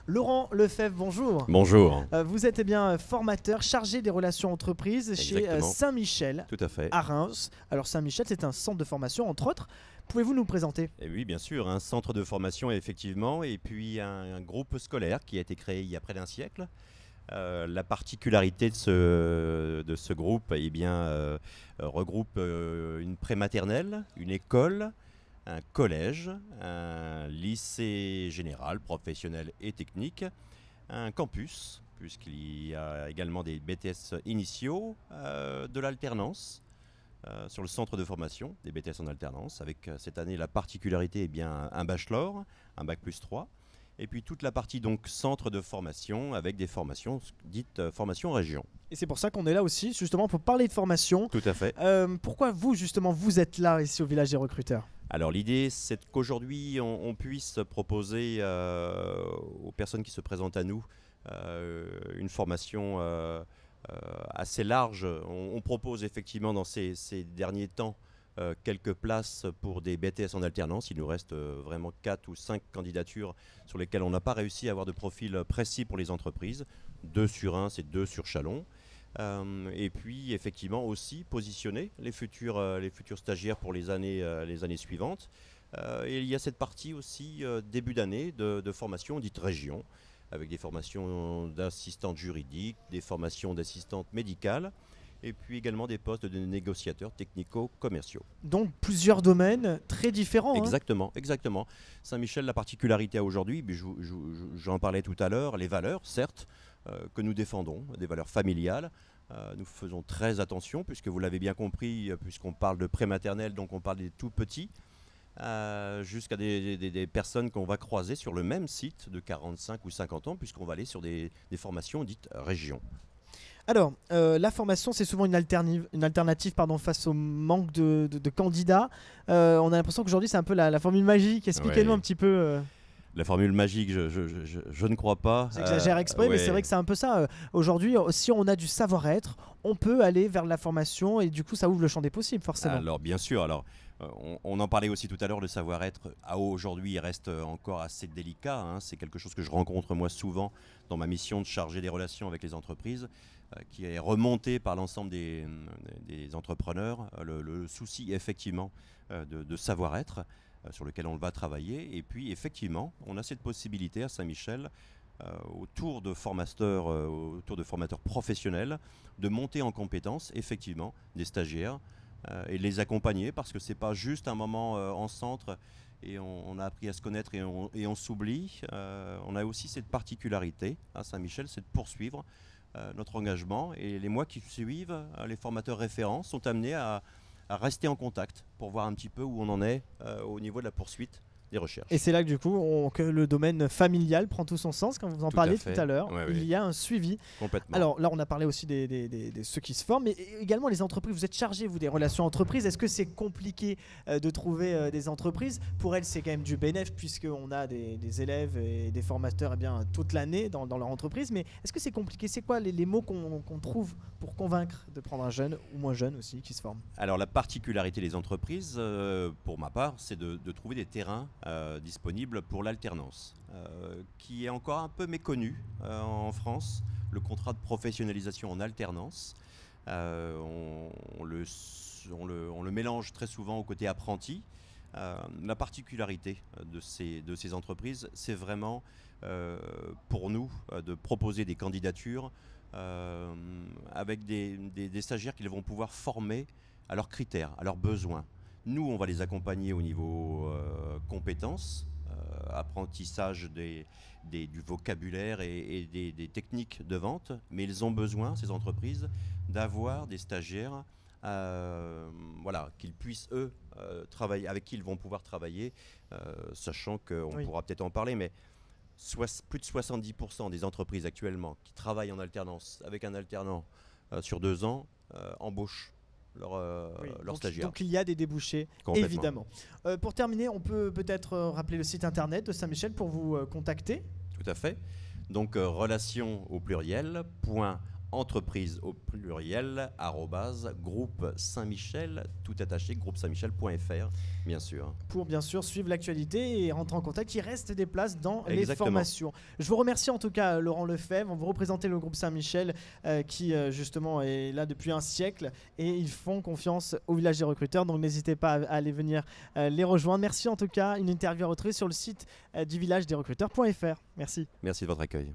Laurent Lefebvre, bonjour. Bonjour. Vous êtes bien formateur chargé des relations entreprises chez Exactement. Saint-Michel Tout à fait. à Reims. Alors Saint-Michel, c'est un centre de formation entre autres. Pouvez-vous nous présenter? Et oui, bien sûr, un centre de formation effectivement, et puis un groupe scolaire qui a été créé il y a près d'un siècle. La particularité de ce groupe regroupe une prématernelle, une école, un collège, un lycée général, professionnel et technique, un campus, puisqu'il y a également des BTS initiaux, de l'alternance. Sur le centre de formation des BTS en alternance, avec cette année la particularité un bachelor, un bac plus 3, et puis toute la partie donc centre de formation avec des formations dites formation région. Et c'est pour ça qu'on est là aussi, justement pour parler de formation. Tout à fait. Pourquoi vous, justement, vous êtes là ici au Village des Recruteurs? Alors l'idée, c'est qu'aujourd'hui, on puisse proposer aux personnes qui se présentent à nous une formation assez large. On propose effectivement dans ces derniers temps quelques places pour des BTS en alternance. Il nous reste vraiment 4 ou 5 candidatures sur lesquelles on n'a pas réussi à avoir de profil précis pour les entreprises. 2 sur 1, c'est 2 sur Chalon. Et puis effectivement aussi positionner les futurs stagiaires pour les années suivantes. Et il y a cette partie aussi début d'année de formation dite région, avec des formations d'assistantes juridiques, des formations d'assistantes médicales, et puis également des postes de négociateurs technico-commerciaux. Donc plusieurs domaines très différents. Exactement, exactement. Saint-Michel, la particularité aujourd'hui, j'en parlais tout à l'heure, les valeurs, certes, que nous défendons, des valeurs familiales. Nous faisons très attention, puisque vous l'avez bien compris, puisqu'on parle de prématernelle, donc on parle des tout petits, jusqu'à des personnes qu'on va croiser sur le même site de 45 ou 50 ans, puisqu'on va aller sur des formations dites région. Alors, la formation, c'est souvent une alternative face au manque de candidats. On a l'impression qu'aujourd'hui, c'est un peu la formule magique. Expliquez-nous un petit peu. La formule magique, je ne crois pas. J'exagère exprès, mais c'est vrai que c'est un peu ça. Aujourd'hui, si on a du savoir-être, on peut aller vers la formation et du coup, ça ouvre le champ des possibles, forcément. Alors, bien sûr. Alors, on en parlait aussi tout à l'heure, le savoir-être, aujourd'hui, il reste encore assez délicat. Hein. C'est quelque chose que je rencontre moi souvent dans ma mission de charger des relations avec les entreprises, qui est remonté par l'ensemble des entrepreneurs. Le souci, effectivement, de savoir-être, sur lequel on va travailler. Et puis, effectivement, on a cette possibilité à Saint-Michel, autour de formateurs professionnels, de monter en compétence, effectivement, des stagiaires et de les accompagner, parce que ce n'est pas juste un moment en centre et on a appris à se connaître et on s'oublie. On a aussi cette particularité à Saint-Michel, c'est de poursuivre notre engagement. Et les mois qui suivent, les formateurs référents sont amenés à rester en contact pour voir un petit peu où on en est au niveau de la poursuite des recherches. Et c'est là que du coup que le domaine familial prend tout son sens. Quand vous en parliez tout à l'heure, il y a un suivi. Complètement. Alors là, on a parlé aussi de ceux qui se forment, mais également les entreprises. Vous êtes chargé, vous, des relations entreprises. Est-ce que c'est compliqué de trouver des entreprises? Pour elles, c'est quand même du bénéfice, puisqu'on a des élèves et des formateurs toute l'année dans leur entreprise. Mais est-ce que c'est compliqué? C'est quoi les mots qu'on trouve pour convaincre de prendre un jeune ou moins jeune aussi qui se forme? Alors la particularité des entreprises, pour ma part, c'est de trouver des terrains disponibles pour l'alternance, qui est encore un peu méconnu en France. Le contrat de professionnalisation en alternance, on le mélange très souvent au côté apprenti. La particularité de ces entreprises, c'est vraiment pour nous de proposer des candidatures avec des stagiaires qu'ils vont pouvoir former à leurs critères, à leurs besoins. Nous, on va les accompagner au niveau compétences, apprentissage du vocabulaire et des techniques de vente, mais ils ont besoin, ces entreprises, d'avoir des stagiaires qu'ils puissent, eux, travailler, avec qui ils vont pouvoir travailler, sachant qu'on pourra peut-être en parler, mais plus de 70% des entreprises actuellement qui travaillent en alternance avec un alternant sur 2 ans embauchent leurs stagiaires. Donc il y a des débouchés, évidemment. Pour terminer, on peut peut-être rappeler le site internet de Saint-Michel pour vous contacter. Tout à fait. Donc relations au pluriel, entreprise au pluriel groupe Saint-Michel, tout attaché, groupe saint-michel.fr, bien sûr. Pour bien sûr suivre l'actualité et rentrer en contact, il reste des places dans les Exactement. formations. Je vous remercie en tout cas Laurent Lefebvre, vous représentez le groupe Saint-Michel qui justement est là depuis un siècle et ils font confiance au village des recruteurs, donc n'hésitez pas à aller venir les rejoindre. Merci en tout cas, une interview à retrouver sur le site du village des recruteurs.fr. Merci. Merci de votre accueil.